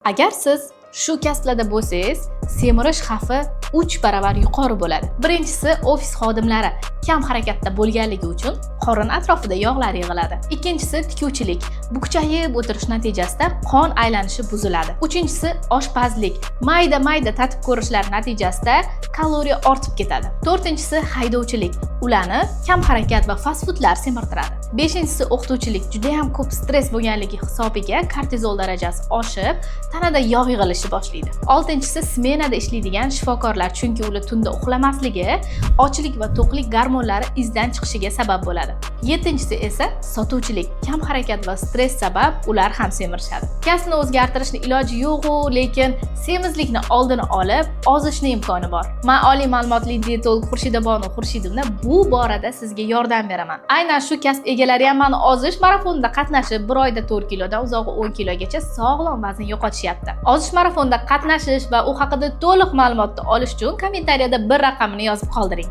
Agar siz shu kasblarda bo'lsangiz, semirish xavfi 3 baravar yuqori bo'ladi. Birinchisi, ofis xodimlari kam harakatda bo'lganligi uchun qorin atrofida yog'lar yig'iladi. Ikkinchisi, tikuvchilik. Bukchayib o'tirish natijasida qon aylanishi buziladi. Uchinchisi, oshpazlik. Mayda-mayda tatib ko'rishlar natijasida kaloriya ortib ketadi. To'rtinchisi, haydovchilik. Ularni kam harakat va fast foodlar semirtiradi. Beshinchisi, o'qituvchilik. Juda ham ko'p stress bo'lganligi hisobiga kortizol darajasi oshib, tanada yog' yig'ilishi boshlaydi. Oltinchisi, smenada ishlaydigan shifokorlar, chunki ular tunda uxlamasligi ochlik va to'qlik gormonlari izdan chiqishiga sabab bo'ladi. Yettinchisi esa sotuvchilik. Kam harakat va stress sabab ular ham semirishadi. Kasbni o'zgartirishni iloji yo'q-ku, lekin semizlikni oldini olib, ozishni imkoni bor. Men oliy ma'lumotli diyetolog Xurshida Bonu Xurshidovna bu borada sizga yordam beraman. Aynan shu kasb egalari ham meni ozish marafonida qatnashib, bir oyda 4 kilodan uzog'i 10 kilogacha sog'lom vazn yo'qotishyapti. Ozish marafonida qatnashish va u haqida to'liq ma'lumotni olish uchun kommentariyada bir raqamini yozib qoldiring.